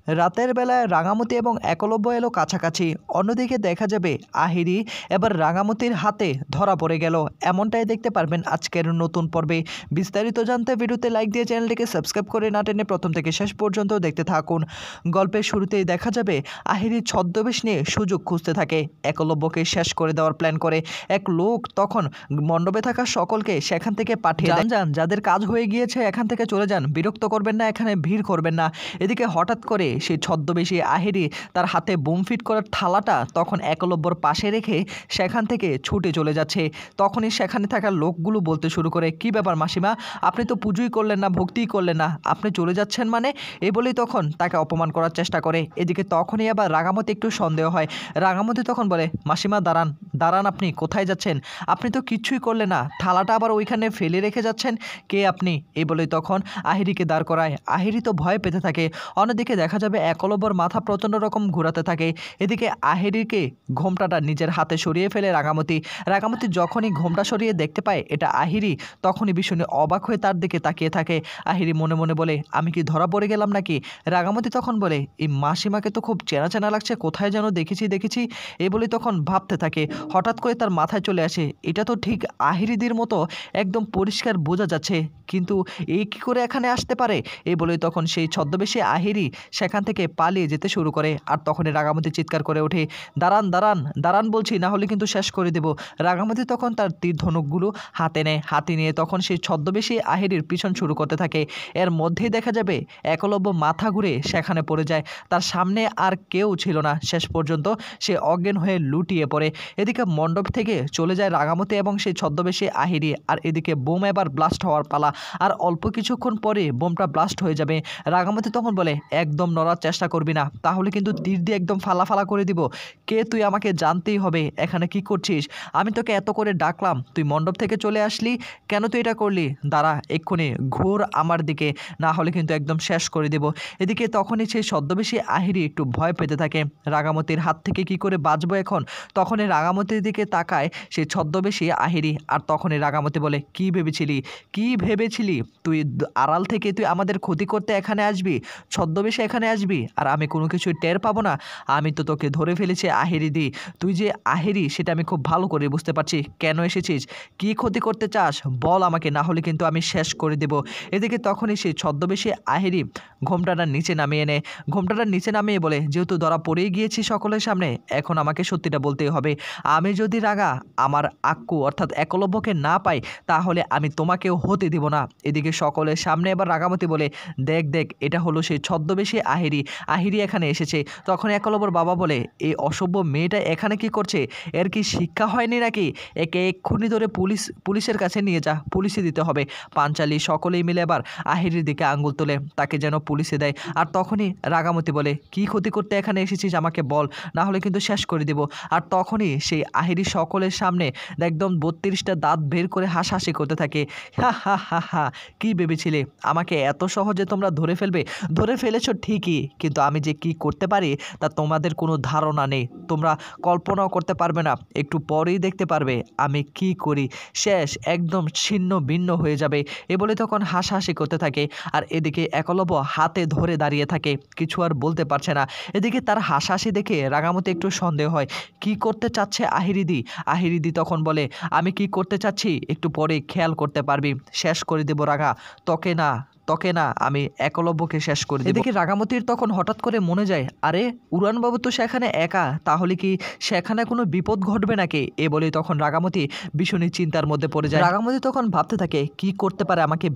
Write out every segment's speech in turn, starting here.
রাতের বেলায় রাঙামতি এবং একলব্য এলো কাছাকাছি। অন্যদিকে দেখা যাবে আহিরি এবার রাঙামতির হাতে ধরা পড়ে গেল। এমনটাই দেখতে পারবেন আজকের নতুন পর্বে। বিস্তারিত জানতে ভিডিওতে লাইক দিয়ে চ্যানেলটিকে সাবস্ক্রাইব করে না টেনে প্রথম থেকে শেষ পর্যন্ত দেখতে থাকুন। গল্পের শুরুতেই দেখা যাবে আহিরি ছদ্মবেশ নিয়ে সুযোগ খুঁজতে থাকে। একলব্যকে শেষ করে দেওয়ার প্ল্যান করে। এক লোক তখন মণ্ডপে থাকা সকলকে সেখান থেকে পাঠিয়ে যান, যাদের কাজ হয়ে গিয়েছে এখান থেকে চলে যান, বিরক্ত করবেন না, এখানে ভিড় করবেন না। এদিকে হঠাৎ করে সেই ছদ্মবেশী আহিরি তার হাতে বোম ফিট করার থালাটা তখন একলব্যর পাশে রেখে সেখান থেকে ছুটে চলে যাচ্ছে। তখনই সেখানে থাকা লোকগুলো বলতে শুরু করে, কি ব্যাপার মাসিমা, আপনি তো পুজোই করলেন না, ভক্তিই করলেন না, আপনি চলে যাচ্ছেন মানে? এই বলেই তখন তাকে অপমান করার চেষ্টা করে। এদিকে তখনই আবার রাঙামতি একটু সন্দেহ হয়। রাঙামতি তখন বলে, মাসিমা দাঁড়ান দাঁড়ান, আপনি কোথায় যাচ্ছেন? আপনি তো কিচ্ছুই করলেন না, থালাটা আবার ওইখানে ফেলে রেখে যাচ্ছেন, কে আপনি? এই বলেই তখন আহিরিকে দাঁড় করায়। আহিরি তো ভয় পেতে থাকে। অন্যদিকে দেখা যাবে একলব্যর মাথা প্রচণ্ড রকম ঘোরাতে থাকে। এদিকে আহিরিকে ঘোমটাটা নিজের হাতে সরিয়ে ফেলে রাঙামতি। রাঙামতি যখনই ঘোমটা সরিয়ে দেখতে পায় এটা আহিরি, তখনই ভীষণ অবাক হয়ে তার দিকে তাকিয়ে থাকে। আহিরি মনে মনে বলে, আমি কি ধরা পড়ে গেলাম নাকি? রাঙামতি তখন বলে, এই মাসিমাকে তো খুব চেনা চেনা লাগছে, কোথায় যেন দেখেছি। এই বলে তখন ভাবতে থাকে। হঠাৎ করে তার মাথায় চলে আসে, এটা তো ঠিক আহিরিদির মতো, একদম পরিষ্কার বোঝা যাচ্ছে, কিন্তু এই কী করে এখানে আসতে পারে? এই বলে তখন সেই ছদ্মবেশী আহিরি সেখান থেকে পালিয়ে যেতে শুরু করে। আর তখনই রাঙামতি চিৎকার করে ওঠে, দাঁড়ান দাঁড়ান দাঁড়ান বলছি, না হলে কিন্তু শেষ করে দেব। রাঙামতি তখন তার তীর ধনুকগুলো হাতে নেয়। হাতে নিয়ে তখন সেই ছদ্মবেশী আহিরির পিছন শুরু করতে থাকে। এর মধ্যেই দেখা যাবে একলব্য মাথা ঘুরে সেখানে পড়ে যায়। তার সামনে আর কেউ ছিল না। শেষ পর্যন্ত সে অজ্ঞান হয়ে লুটিয়ে পড়ে। এদিকে মণ্ডপ থেকে চলে যায় রাঙামতি এবং সেই ছদ্মবেশী আহিরি। আর এদিকে বোম এবার ব্লাস্ট হওয়ার পালা। আর অল্প কিছুক্ষণ পরে বোমটা ব্লাস্ট হয়ে যাবে। রাঙামতি তখন বলে, একদম নড়ার চেষ্টা করবি না, তাহলে কিন্তু তীর দিয়ে একদম ফালা করে দিব। কে তুই? আমাকে জানতেই হবে এখানে কি করছিস। আমি তোকে এত করে ডাকলাম, তুই মণ্ডপ থেকে চলে আসলি, কেন তুই এটা করলি? দাঁড়া, এক্ষুনি ঘোর আমার দিকে, না হলে কিন্তু একদম শেষ করে দেব। এদিকে তখনই সেই ছদ্মবেশী আহিরি একটু ভয় পেতে থাকে। রাঙামতির হাত থেকে কি করে বাঁচবো এখন? তখনই রাঙামতির দিকে তাকায় সেই ছদ্মবেশী আহিরি। আর তখনই রাঙামতি বলে, কি ভেবেছিলি তুই আড়াল থেকে তুই আমাদের ক্ষতি করতে এখানে আসবি, ছদ্মবেশে এখানে আসবি, আর আমি কোনো কিছু টের পাবো না? আমি তো তোকে ধরে ফেলেছি আহিরি দি। তুই যে আহিরি সেটা আমি খুব ভালো করে বুঝতে পারছি। কেন এসেছিস? কি ক্ষতি করতে চাস বল আমাকে, না হলে কিন্তু আমি শেষ করে দেব। এদিকে তখনই সেই ছদ্মবেশী আহিরি ঘোমটাটা নিচে নামিয়ে নেয়। ঘোমটাটা নিচে নামিয়ে বলে, যেহেতু ধরা পড়েই গিয়েছি সকলের সামনে, এখন আমাকে সত্যিটা বলতেই হবে। আমি যদি আমার আক্কু অর্থাৎ একলব্যকে না পাই, তাহলে আমি তোমাকেও হতে দিব না। এদিকে সকলের সামনে এবার রাঙামতি বলে, দেখ এটা হলো সেই ছদ্মবেশী আহিরি এখানে এসেছে। তখন একলব্যর বাবা বলে, এই অসভ্য মেয়েটা এখানে কি করছে? এর কি শিক্ষা হয়নি নাকি? একে এক্ষুনি ধরে পুলিশের কাছে নিয়ে যা, পুলিশে দিতে হবে। পাঞ্চালি সকলেই মিলে এবার আহিরির দিকে আঙ্গুল তোলে, তাকে যেন পুলিশে দেয়। আর তখনই রাঙামতি বলে, কি ক্ষতি করতে এখানে এসেছিস আমাকে বল, না হলে কিন্তু শেষ করে দেব। আর তখনই সেই আহিরি সকলের সামনে একদম 32টা দাঁত বের করে হাসাহাসি করতে থাকে। হা, কি ভেবেছিলে আমাকে এত সহজে তোমরা ধরে ফেলবে? ধরে ফেলেছ ঠিকই, কিন্তু আমি যে কি করতে পারি তা তোমাদের কোনো ধারণা নেই, তোমরা কল্পনাও করতে পারবে না। একটু পরেই দেখতে পারবে আমি কি করি, শেষ একদম ছিন্ন ভিন্ন হয়ে যাবে। এ বলে তখন হাসাহাসি করতে থাকে। আর এদিকে একলব্য হাতে ধরে দাঁড়িয়ে থাকে, কিছু আর বলতে পারছে না। এদিকে তার হাসাহাসি দেখে রাঙামতি একটু সন্দেহ হয়, কি করতে চাচ্ছে আহিরিদি তখন বলে, আমি কি করতে চাচ্ছি একটু পরে খেয়াল করতে পারবি, শেষ করে দেব রাঙা, তোকে না আমি একলব্যকে শেষ করে দেব। এদিকে রাঙামতির তখন হঠাৎ করে মনে যায়, আরে উড়ানবাবু তো সেখানে একা, তাহলে কি সেখানে কোনো বিপদ ঘটবে নাকি? এ বলে তখন রাঙামতি ভীষণই চিন্তার মধ্যে পড়ে যায়। রাঙামতি তখন ভাবতে থাকে, কি করতে পারে আমাকে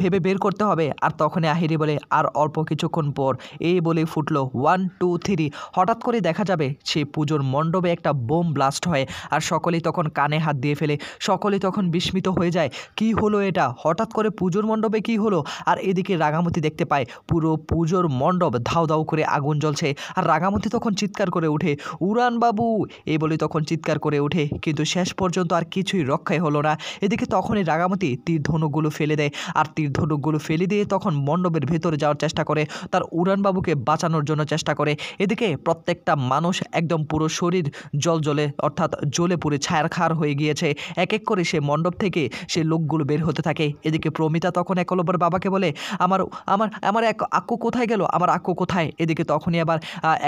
ভেবে বের করতে হবে। আর তখনই আহিরি বলে, আর অল্প কিছুক্ষণ পর, এই বলে ফুটলো 1 2 3। হঠাৎ করে দেখা যাবে সেই পুজোর মণ্ডপে একটা বোম ব্লাস্ট হয়। আর সকলেই তখন কানে হাত দিয়ে ফেলে, সকলেই তখন বিস্মিত হয়ে যায়, কি হলো এটা? হঠাৎ করে পুজোর মণ্ডপে কি হলো? আর এদিকে রাঙামতি দেখতে পায় পুরো পুজোর মণ্ডপ ধাউ করে আগুন জ্বলছে। আর রাঙামতি তখন চিৎকার করে ওঠে, উড়ান বাবু, এই বলে তখন চিৎকার করে ওঠে, কিন্তু শেষ পর্যন্ত আর কিছুই রক্ষাই হলো না। এদিকে তখনই রাঙামতি তীর ধনুকগুলো ফেলে দেয়। আর তীর ধনুকগুলো ফেলে দিয়ে তখন মণ্ডপের ভেতরে যাওয়ার চেষ্টা করে, তার উড়ানবাবুকে বাঁচানোর জন্য চেষ্টা করে। এদিকে প্রত্যেকটা মানুষ একদম পুরো শরীর জ্বলে অর্থাৎ জ্বলে পুড়ে ছায়ারখার হয়ে গিয়েছে। এক এক করে সে মণ্ডপ থেকে সে লোকগুলো বের হতে থাকে। এদিকে প্রমিতা তখন একলব্যর বাবাকে আমাকে বলে আমার আমার আমার এক আক্কু কোথায় গেল, আমার আক্কু কোথায়। এদিকে তখনই আবার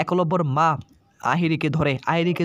একলব্যর মা আহিরিকে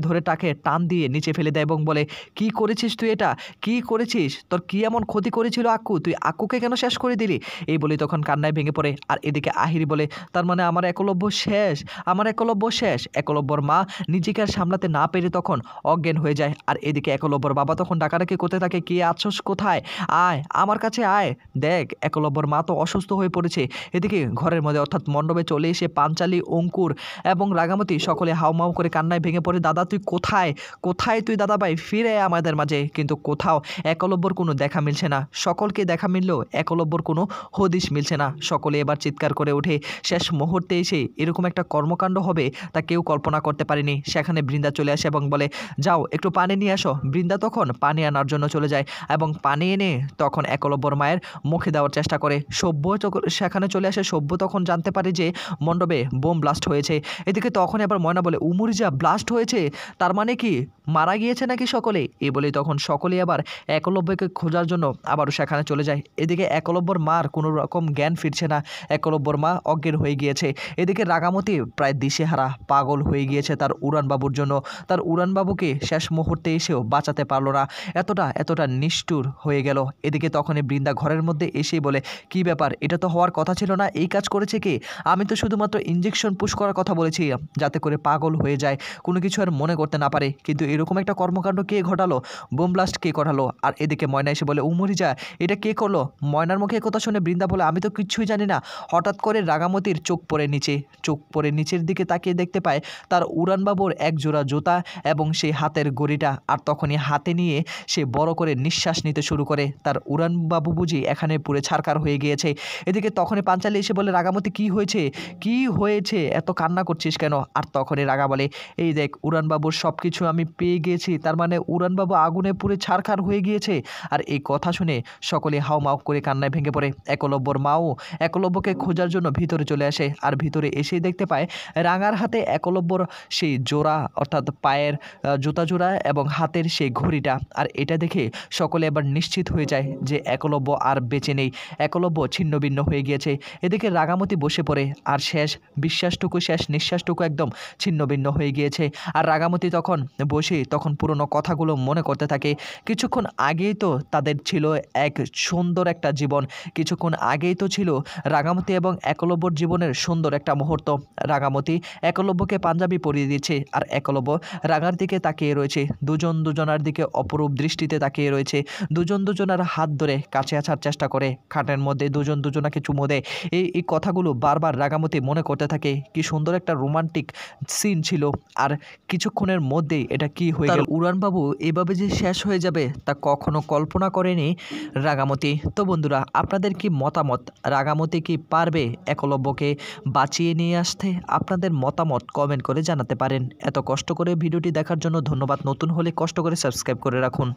ধরে তাকে টান দিয়ে নিচে ফেলে দেয় এবং বলে, কি করেছিস তুই, এটা কি করেছিস, তোর কি এমন ক্ষতি করেছিল আক্কু, তুই আক্কুকে কেন শেষ করে দিলি। এই বলে তখন কান্নায় ভেঙে পড়ে। আর এদিকে আহিরি বলে, তার মানে আমার একলব্য শেষ, আমার একলব্য শেষ। একলব্যর মা নিজেকে আর সামলাতে না পেরে তখন অজ্ঞান হয়ে যায়। আর এদিকে একলব্যর বাবা তখন ডাকাডাকি করতে থাকে, কে আছোস কোথায়, আয় আমার কাছে আয়, দেখ একলব্যর মা তো অসুস্থ হয়ে পড়েছে। এদিকে ঘরের মধ্যে অর্থাৎ মণ্ডপে চলে এসে পাঞ্চালী, অঙ্কুর এবং রাগামতি সকলে হাউমাউ করে কান্নায় ভেঙে পড়ে, দাদা তুই কোথায়, কোথায় তুই দাদা ভাই, ফিরে আয় আমাদের মাঝে। কিন্তু কোথাও একলব্যর কোনো দেখা মিলছে না। সকলকে দেখা মিললেও একলব্যর কোনো হদিশ মিলছে না। সকলে এবার চিৎকার করে ওঠে। শেষ মুহূর্তে এসে এরকম একটা কর্মকাণ্ড হবে তা কেউ কল্পনা করতে পারেনি। সেখানে বৃন্দা চলে আসে এবং বলে, যাও একটু পানি নিয়ে আসো। বৃন্দা তখন পানি আনার জন্য চলে যায় এবং পানি এনে তখন একলব্যর মায়ের মুখে দেওয়ার চেষ্টা করে। সভ্য সেখানে চলে আসে। সভ্য তখন জানতে পারে যে মণ্ডপে বোম ব্লাস্ট হয়েছে। এদিকে তখন এবার ময়না বলে, উমুরিজা ব্লাস্ট হয়েছে, তার মানে কি মারা গিয়েছে নাকি সকলে। এই বলে তখন সকলেই আবার একলব্যকে খোঁজার জন্য আবারও সেখানে চলে যায়। এদিকে একলব্যর মার কোনো রকম জ্ঞান ফিরছে না। একলব্যর মা অজ্ঞান হয়ে গিয়েছে। এদিকে রাগামতি প্রায় দিশেহারা, পাগল হয়ে গিয়েছে তার উড়ানবাবুর জন্য। তার উড়ানবাবুকে শেষ মুহূর্তে এসেও বাঁচাতে পারলো না, এতটা নিষ্ঠুর হয়ে গেল। এদিকে তখনই বৃন্দা ঘরের মধ্যে এসেই বলে, কি ব্যাপার, এটা তো হওয়ার কথা ছিল না, এই কাজ করেছে কে, আমি তো শুধুমাত্র ইঞ্জেকশন পুশ করার কথা বলেছি যাতে করে পাগল হয়ে যায়, কোনো কিছু আর মনে করতে না পারে, কিন্তু এরকম একটা কর্মকাণ্ড কে ঘটালো, বোম ব্লাস্ট কে ঘটালো। আর এদিকে ময়না এসে বলে, উমরিজা এটা কে করলো। ময়নার মুখে কথা শুনে বৃন্দা বলে, আমি তো কিচ্ছুই জানি না। হঠাৎ করে রাগামতির চোখ পড়ে নিচের দিকে তাকিয়ে দেখতে পায় তার উড়ানবাবুর এক জোড়া জুতা এবং সেই হাতের গড়িটা। আর তখনই হাতে নিয়ে সে বড় করে নিঃশ্বাস নিতে শুরু করে। তার উড়ানবাবু বুঝি এখানে পুরে ছারকার হয়ে গিয়েছে। এদিকে তখনই পাঞ্চালী এসে বলে, রাগামতি কি হয়েছে, কি হয়েছে, এত কান্না করছিস কেন। আর তখনই রাগা বলে, এই দেখ উড়ানবাবুর সব কিছু আমি পেয়ে গিয়েছি, তার মানে উড়ানবাবু আগুনে পুড়ে ছারখার হয়ে গিয়েছে। আর এই কথা শুনে সকলে হাউমাউ করে কান্নায় ভেঙে পড়ে। একলব্যর মাও একলব্যকে খোঁজার জন্য ভিতরে চলে আসে। আর ভিতরে এসেই দেখতে পায় রাঙার হাতে একলব্যর সেই জোড়া অর্থাৎ পায়ের জুতা জোড়া এবং হাতের সেই ঘড়িটা। আর এটা দেখে সকলে এবার নিশ্চিত হয়ে যায় যে একলব্য আর বেঁচে নেই, একলব্য ছিন্ন ভিন্ন হয়ে গিয়েছে। এদিকে রাগামতি বসে পড়ে আর শেষ নিঃশ্বাসটুকু একদম ছিন্ন ভিন্ন হয়ে গিয়েছে। আর রাগামতি তখন বসে পুরনো কথাগুলো মনে করতে থাকে। কিছুক্ষণ আগেই তো তাদের ছিল এক সুন্দর একটা জীবন, কিছুক্ষণ আগেই তো ছিল রাগামতি এবং একলব্যর জীবনের সুন্দর একটা মুহূর্ত। রাগামতি একলব্যকে পাঞ্জাবি পরিয়ে দিচ্ছে আর একলব্য রাগার দিকে তাকিয়ে রয়েছে। দুজনার দিকে অপরূপ দৃষ্টিতে তাকিয়ে রয়েছে। দুজনার হাত ধরে কাছে আসার চেষ্টা করে, খাটের মধ্যে দুজনাকে চুমো দেয়। এই কথাগুলো বারবার রাগামতি মনে করতে থাকে। কি সুন্দর একটা রোমান্টিক সিন ছিল, আর কিছুক্ষণের মধ্যেই এটা কি হয়ে গেল। উড়ানবাবু এভাবে যে শেষ হয়ে যাবে তা কখনো কল্পনা করেনি রাগামতি। তো বন্ধুরা, আপনাদের কি মতামত, রাগামতি কি পারবে একলব্যকে বাঁচিয়ে নিয়ে আসতে? আপনাদের মতামত কমেন্ট করে জানাতে পারেন। এত কষ্ট করে ভিডিওটি দেখার জন্য ধন্যবাদ। নতুন হলে কষ্ট করে সাবস্ক্রাইব করে রাখুন।